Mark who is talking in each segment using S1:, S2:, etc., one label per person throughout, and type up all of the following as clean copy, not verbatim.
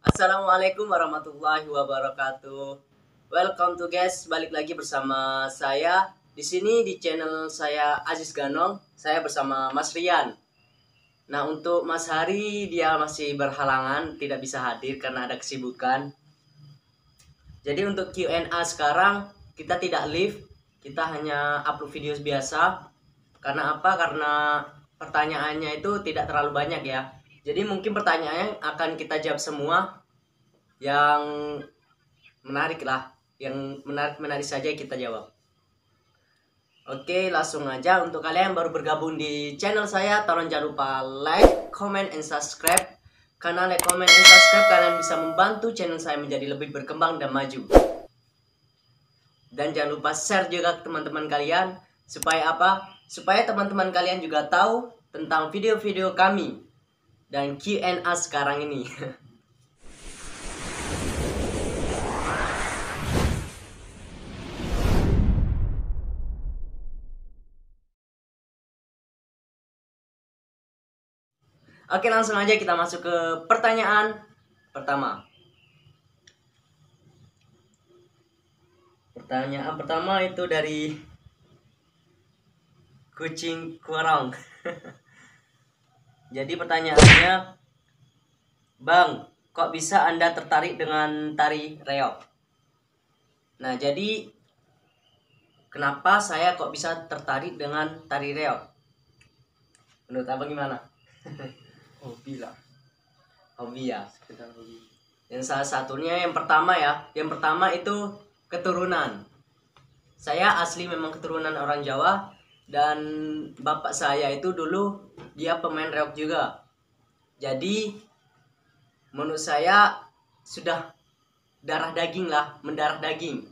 S1: Assalamualaikum warahmatullahi wabarakatuh. Welcome to guys, balik lagi bersama saya di sini di channel saya Aziz Ganong. Saya bersama Mas Rian. Nah, untuk Mas Hari dia masih berhalangan, tidak bisa hadir karena ada kesibukan. Jadi untuk Q&A sekarang kita tidak live, kita hanya upload video biasa. Karena apa? Karena pertanyaannya itu tidak terlalu banyak ya. Jadi mungkin pertanyaannya akan kita jawab semua yang menarik lah, yang menarik saja kita jawab. Oke, langsung aja. Untuk kalian yang baru bergabung di channel saya, tolong jangan lupa like, comment, and subscribe. Karena like, comment, and subscribe kalian bisa membantu channel saya menjadi lebih berkembang dan maju. Dan jangan lupa share juga ke teman-teman kalian. Supaya apa? Supaya teman-teman kalian juga tahu tentang video-video kami dan Q&A sekarang ini. Oke, langsung aja kita masuk ke pertanyaan pertama. Pertanyaan pertama itu dari kucing kurang. Jadi pertanyaannya, Bang, kok bisa Anda tertarik dengan tari reog? Nah, jadi kenapa saya kok bisa tertarik dengan tari reog? Menurut Abang gimana?
S2: Hobi lah,
S1: Hobi ya.
S2: sekedar hobi.
S1: Yang salah satunya yang pertama ya. Yang pertama itu keturunan. Saya asli memang keturunan orang Jawa dan bapak saya itu dulu dia pemain reog juga. Jadi menurut saya sudah darah daging lah, mendarah daging.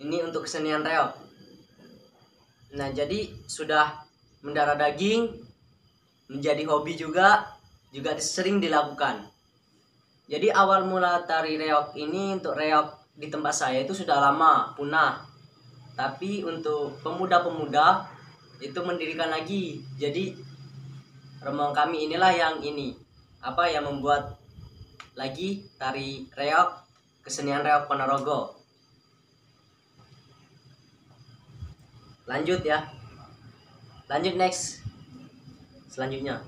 S1: Ini untuk kesenian reog. Nah, jadi sudah mendarah daging, menjadi hobi juga sering dilakukan. Jadi awal mula tari reog ini, untuk reog di tempat saya itu sudah lama punah. Tapi untuk pemuda-pemuda itu mendirikan lagi. Jadi rombongan kami inilah yang yang membuat lagi tari reog, kesenian reog Ponorogo. Lanjut ya. Lanjut next. Selanjutnya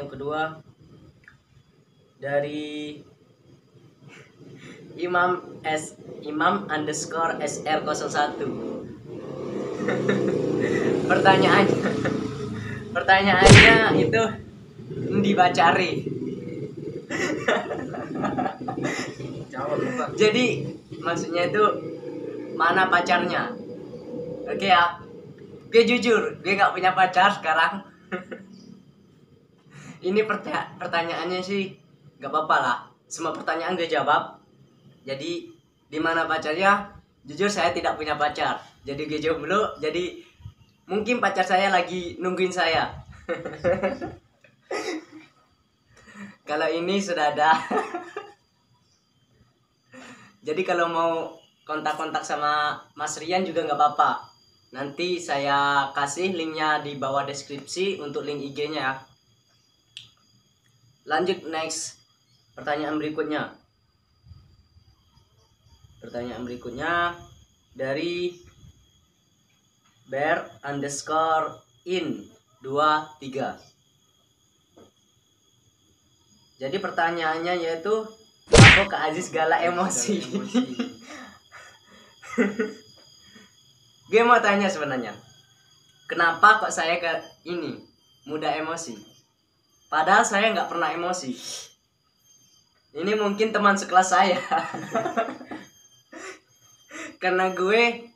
S1: yang kedua dari Imam_SR01. Pertanyaannya itu dibacari.
S2: Jawab Bang.
S1: Jadi maksudnya itu mana pacarnya? Oke ya. Gue jujur, gue gak punya pacar sekarang. Ini pertanyaannya sih gak apa-apa lah. Semua pertanyaan gue jawab. Jadi di mana pacarnya? Jujur saya tidak punya pacar. Jadi gue jawab dulu. Jadi mungkin pacar saya lagi nungguin saya. Kalau ini sudah ada. Jadi kalau mau kontak-kontak sama Mas Rian juga nggak apa-apa. Nanti saya kasih linknya di bawah deskripsi untuk link IG-nya ya. Lanjut next. Pertanyaan berikutnya dari bear_in23. Jadi pertanyaannya yaitu, apa Kak Aziz galak emosi? Gue mau tanya sebenarnya, kenapa kok saya mudah emosi? Padahal saya nggak pernah emosi. Ini mungkin teman sekelas saya. Karena gue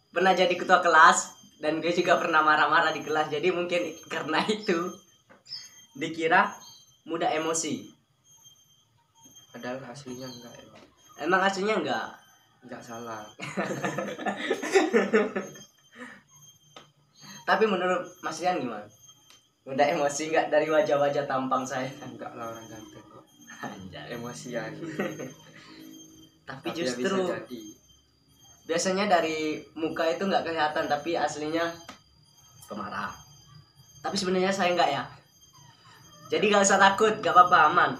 S1: pernah jadi ketua kelas dan gue juga pernah marah-marah di kelas. Jadi mungkin karena itu dikira mudah emosi.
S2: Padahal aslinya enggak ya Bang.
S1: Emang aslinya enggak
S2: salah.
S1: Tapi menurut Mas Rian gimana? Mudah emosi nggak dari wajah-wajah tampang saya?
S2: Enggak lah, orang ganteng kok.
S1: Anjay.
S2: Emosian.
S1: Tapi
S2: Ya
S1: justru
S2: bisa jadi.
S1: Biasanya dari muka itu nggak kelihatan, tapi aslinya pemarah. Tapi sebenarnya saya nggak ya. Jadi gak usah takut, gak apa-apa, aman.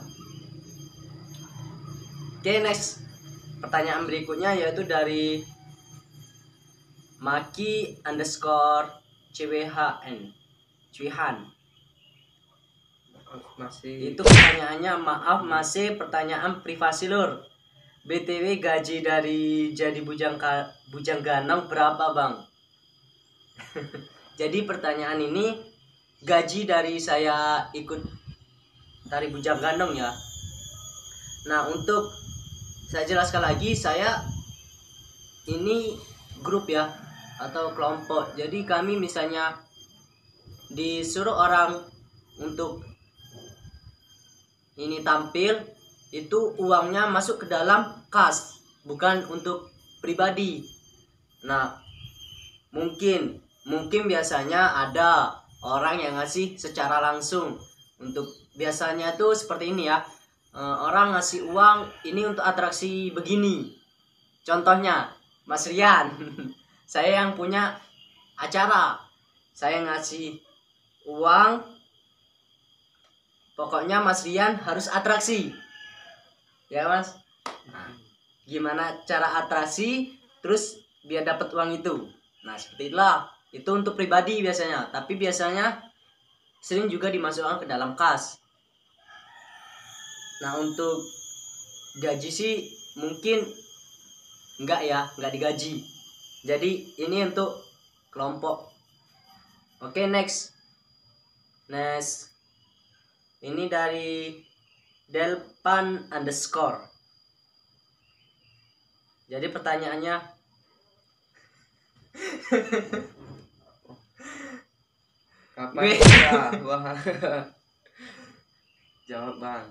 S1: Oke, next. Pertanyaan berikutnya yaitu dari Maki underscore CWHN Cuihan.
S2: Masih
S1: Itu pertanyaannya, maaf masih pertanyaan privasi lur. BTW gaji dari jadi bujang ganong berapa bang? Jadi pertanyaan ini gaji dari saya ikut tari bujang ganong ya. Nah untuk saya jelaskan lagi, saya ini grup ya atau kelompok. Jadi kami misalnya disuruh orang untuk ini tampil, itu uangnya masuk ke dalam kas, bukan untuk pribadi. Nah mungkin biasanya ada orang yang ngasih secara langsung. Untuk biasanya tuh seperti ini ya, orang ngasih uang ini untuk atraksi begini. Contohnya Mas Rian saya yang punya acara, saya ngasih uang, pokoknya Mas Rian harus atraksi ya Mas. Nah, gimana cara atraksi terus biar dapat uang itu. Nah seperti itulah, itu untuk pribadi biasanya, tapi biasanya sering juga dimasukkan ke dalam kas. Nah untuk gaji sih mungkin enggak ya, enggak digaji. Jadi ini untuk kelompok. Oke, next. Ini dari Delpan underscore. Jadi pertanyaannya
S2: kapan nikah? Wah. Jawab bang.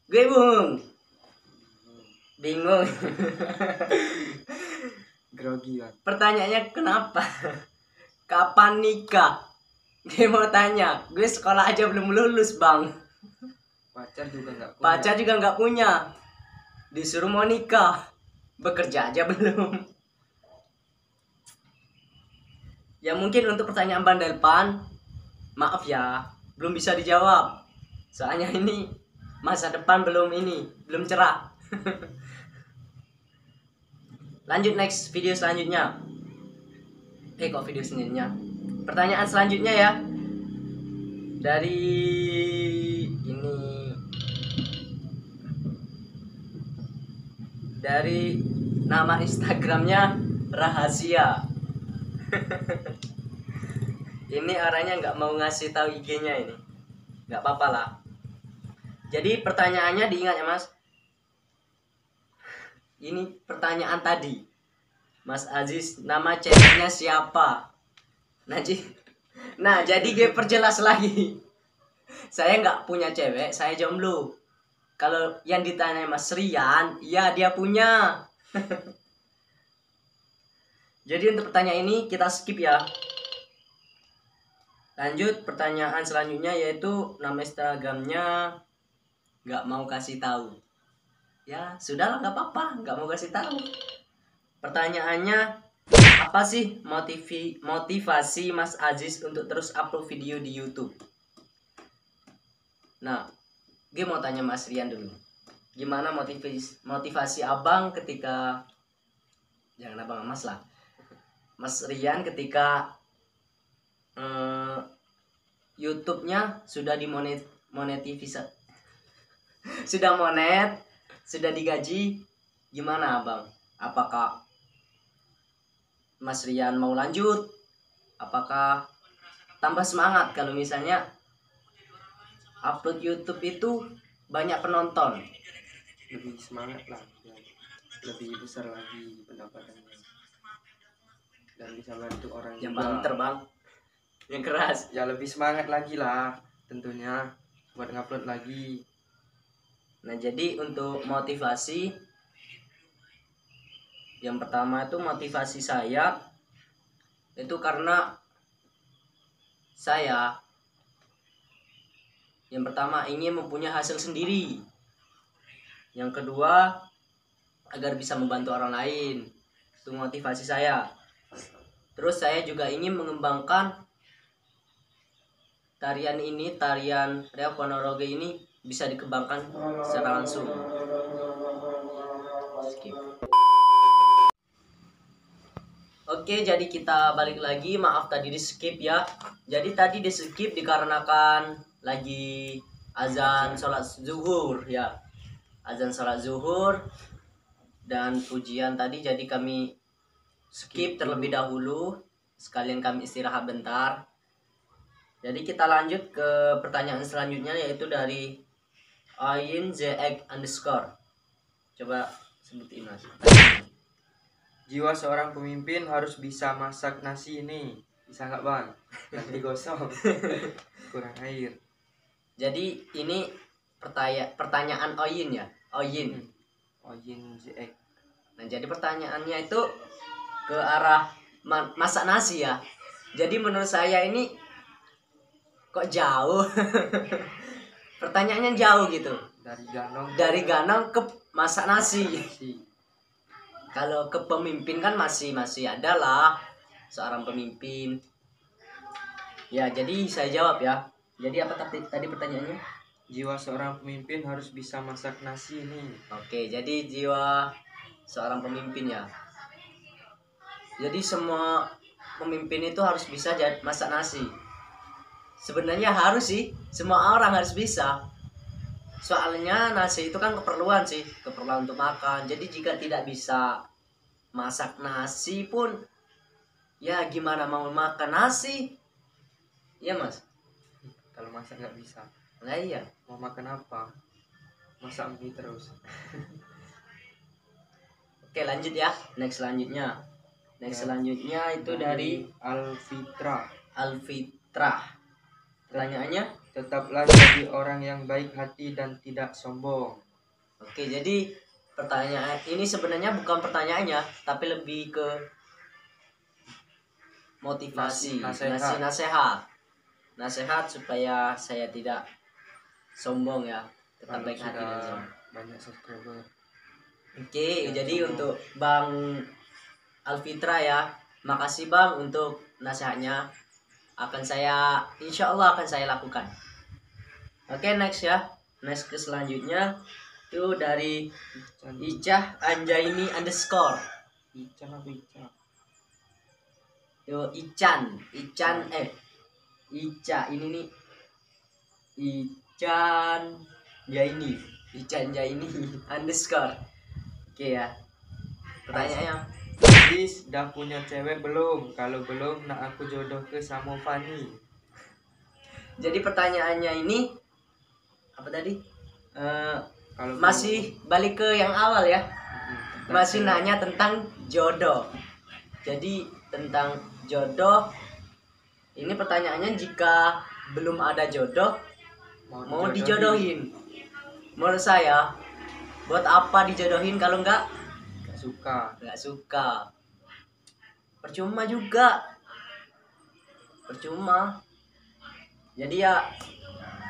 S1: gue bingung.
S2: Grogi bang.
S1: Pertanyaannya kenapa? Kapan nikah? Gue mau tanya, gue sekolah aja belum lulus bang.
S2: Pacar juga nggak punya.
S1: Pacar juga nggak punya. Disuruh mau nikah, bekerja aja belum. Ya mungkin untuk pertanyaan Bang Delpan, maaf ya, belum bisa dijawab. Soalnya ini masa depan belum cerah. Lanjut next video selanjutnya. Kok video selanjutnya? Pertanyaan selanjutnya ya. Dari ini, dari nama Instagramnya rahasia. Ini orangnya nggak mau ngasih tahu IG-nya ini. Nggak apa-apa lah. Jadi pertanyaannya diingat ya Mas. Ini pertanyaan tadi, Mas Aziz, nama ceweknya siapa? Nah jadi gue perjelas lagi. Saya nggak punya cewek, saya jomblo. Kalau yang ditanya Mas Rian, ya dia punya. Jadi untuk pertanyaan ini kita skip ya. Lanjut pertanyaan selanjutnya, yaitu nama Instagramnya nggak mau kasih tahu. Ya sudahlah, nggak apa-apa, nggak mau kasih tahu. Pertanyaannya, apa sih motivasi Mas Aziz untuk terus upload video di YouTube? Nah, gue mau tanya Mas Rian dulu. Gimana motivasi abang ketika, jangan abang, Mas lah, Mas Rian ketika YouTube-nya sudah dimonetisasi, sudah digaji, gimana abang? Apakah Mas Rian mau lanjut? Apakah tambah semangat kalau misalnya upload YouTube itu banyak penonton?
S2: Lebih semangat lah, lebih besar lagi pendapatannya, dan bisa bantu orang
S1: Yang
S2: juga.
S1: banter bang, yang keras.
S2: Ya lebih semangat lagi lah tentunya buat ngupload lagi.
S1: Nah jadi untuk motivasi, yang pertama itu motivasi saya itu karena saya yang pertama ingin mempunyai hasil sendiri. Yang kedua, agar bisa membantu orang lain. Itu motivasi saya. Terus saya juga ingin mengembangkan tarian Reok Ponorogo ini bisa dikembangkan secara langsung. Skip. Oke, jadi kita balik lagi. Maaf tadi di skip ya. Jadi tadi di skip dikarenakan lagi azan sholat zuhur ya. Azan sholat zuhur dan pujian tadi, jadi kami skip terlebih dahulu. Sekalian kami istirahat bentar. Jadi kita lanjut ke pertanyaan selanjutnya, yaitu dari Ayin ZX underscore. Coba sebutin mas.
S2: Jiwa seorang pemimpin harus bisa masak nasi ini. Bisa nggak bang? Nanti gosong. Kurang air.
S1: Jadi ini pertanyaan Oyin ya. Oyin.
S2: Oyin ZX.
S1: Nah jadi pertanyaannya itu ke arah masak nasi ya. Jadi menurut saya ini kok jauh. Pertanyaannya jauh gitu. Dari Ganong ke masak nasi. Kalau ke pemimpin kan masih ada lah seorang pemimpin. Ya jadi saya jawab ya. Jadi apa tadi pertanyaannya?
S2: Jiwa seorang pemimpin harus bisa masak nasi ini.
S1: Oke, jadi jiwa seorang pemimpin ya. Jadi semua pemimpin itu harus bisa masak nasi. Sebenarnya harus sih, semua orang harus bisa. Soalnya nasi itu kan keperluan untuk makan. Jadi jika tidak bisa masak nasi pun, ya gimana mau makan nasi? Iya mas.
S2: Kalau masak nggak bisa.
S1: Nah iya.
S2: Mau makan apa? Masak mie terus.
S1: Oke lanjut ya. Next selanjutnya itu dari Alfitra. Pertanyaannya,
S2: tetaplah jadi orang yang baik hati dan tidak sombong.
S1: Oke, jadi pertanyaan ini sebenarnya bukan pertanyaannya, tapi lebih ke motivasi, nasihat supaya saya tidak sombong ya, tetap baik hati dan sombong.
S2: Banyak subscriber.
S1: Oke, jadi sombong. Untuk Bang Alfitra ya, makasih Bang untuk nasihatnya. Insya Allah akan saya lakukan. Oke, next ke selanjutnya itu dari Icah Anjaini underscore. Ica ini nih Ican Jaini underscore. Oke ya. Pertanyaannya,
S2: Is dah punya cewek belum? Kalau belum, nak aku jodoh ke sama Fani.
S1: Jadi pertanyaannya ini apa tadi?
S2: Kalau
S1: masih balik ke yang awal ya. Masih nanya tentang jodoh. Jadi tentang jodoh ini pertanyaannya, jika belum ada jodoh mau dijodohin. Menurut saya, buat apa dijodohin kalau nggak suka? Percuma juga. Jadi ya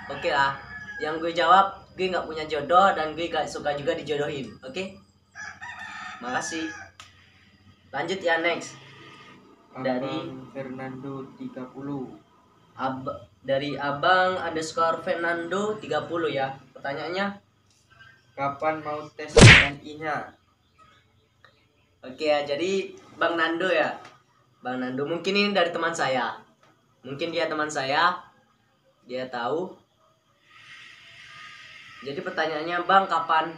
S1: oke lah. Yang gue jawab, gue nggak punya jodoh dan gue nggak suka juga dijodohin. Oke? Makasih. Lanjut ya, next. Dari
S2: Fernando 30.
S1: Dari Abang underscore Fernando 30 ya. Pertanyaannya,
S2: kapan mau tes TNI-nya?
S1: Oke ya, jadi Bang Nando ya. Bang Nando, mungkin ini dari teman saya. Mungkin dia teman saya. Dia tahu. Jadi pertanyaannya, Bang, kapan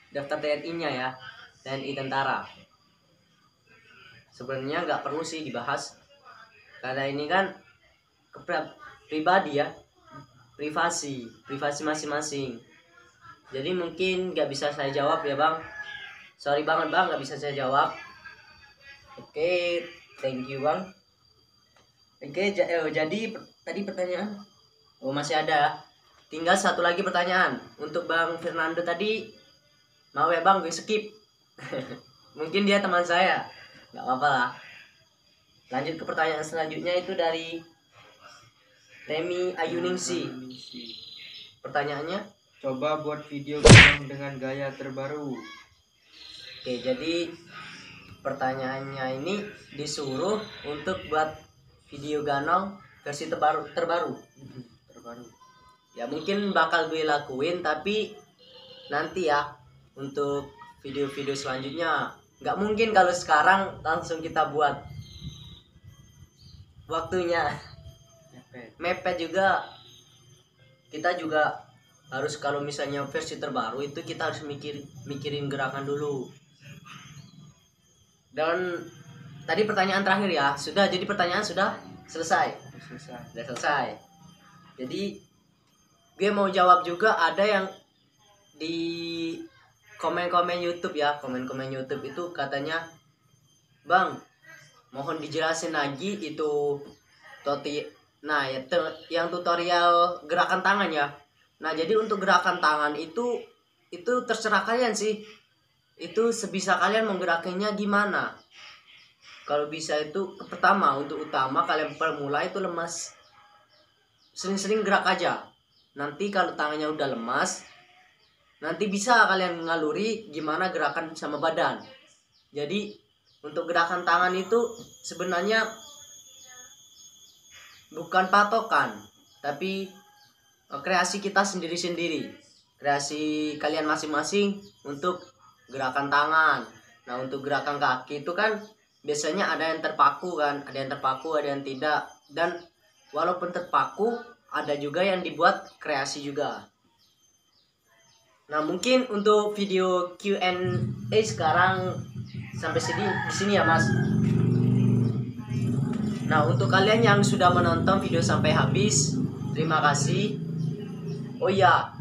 S1: daftar TNI-nya ya? TNI Tentara. Sebenarnya nggak perlu sih dibahas, karena ini kan pribadi ya, privasi masing-masing. Jadi mungkin nggak bisa saya jawab ya Bang, sorry banget Bang, nggak bisa saya jawab. Oke, thank you Bang. Oke, jadi tadi pertanyaan, masih ada, tinggal satu lagi pertanyaan untuk Bang Fernando tadi. Mau ya Bang, gue skip. Mungkin dia teman saya, nggak apa-apa lah. Lanjut ke pertanyaan selanjutnya, itu dari Remi Ayuningsi. Pertanyaannya,
S2: coba buat video ganong dengan gaya terbaru.
S1: Oke, jadi pertanyaannya ini disuruh untuk buat video ganong versi terbaru.
S2: Terbaru.
S1: Ya mungkin bakal gue lakuin, tapi nanti ya untuk video-video selanjutnya. Nggak mungkin kalau sekarang langsung kita buat, waktunya mepet juga. Kita juga harus, kalau misalnya versi terbaru itu kita harus mikirin gerakan dulu. Dan tadi pertanyaan terakhir ya, sudah, jadi pertanyaan sudah selesai. Sudah selesai. Jadi gue mau jawab juga, ada yang di komen-komen YouTube ya, komen-komen YouTube itu katanya, Bang, mohon dijelasin lagi itu nah yang tutorial gerakan tangan ya. Nah jadi untuk gerakan tangan itu terserah kalian sih, itu sebisa kalian menggerakannya gimana. Kalau bisa itu pertama, untuk utama kalian pemula itu lemas, sering-sering gerak aja. Nanti kalau tangannya udah lemas, nanti bisa kalian ngaluri gimana gerakan sama badan. Jadi untuk gerakan tangan itu sebenarnya bukan patokan, tapi kreasi kita sendiri-sendiri, kreasi kalian masing-masing untuk gerakan tangan. Nah untuk gerakan kaki itu kan biasanya ada yang terpaku kan, ada yang tidak. Dan walaupun terpaku, ada juga yang dibuat kreasi juga. Nah mungkin untuk video Q&A sekarang sampai di sini ya Mas. Nah untuk kalian yang sudah menonton video sampai habis, terima kasih. Oh iya,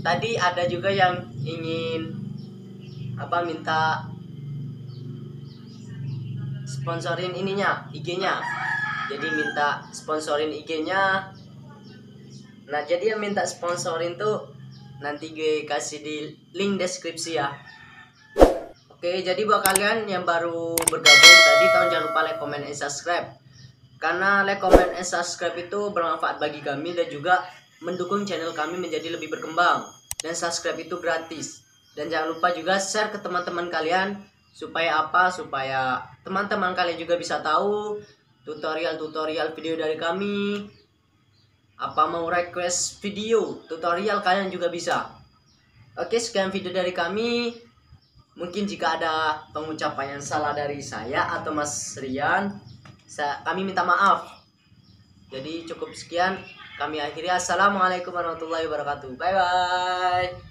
S1: tadi ada juga yang ingin minta sponsorin ininya, IG-nya. Jadi minta sponsorin IG-nya. Nah jadi yang minta sponsorin tuh nanti gue kasih di link deskripsi ya. Oke, jadi buat kalian yang baru bergabung tadi, jangan lupa like, comment, and subscribe. Karena like, comment, and subscribe itu bermanfaat bagi kami dan juga mendukung channel kami menjadi lebih berkembang. Dan subscribe itu gratis. Dan jangan lupa juga share ke teman-teman kalian. Supaya apa? Supaya teman-teman kalian juga bisa tahu tutorial-tutorial video dari kami. Apa mau request video tutorial, kalian juga bisa. Oke, sekian video dari kami. Mungkin jika ada pengucapan yang salah dari saya atau Mas Rian, kami minta maaf. Jadi cukup sekian, kami akhiri. Assalamualaikum warahmatullahi wabarakatuh. Bye bye.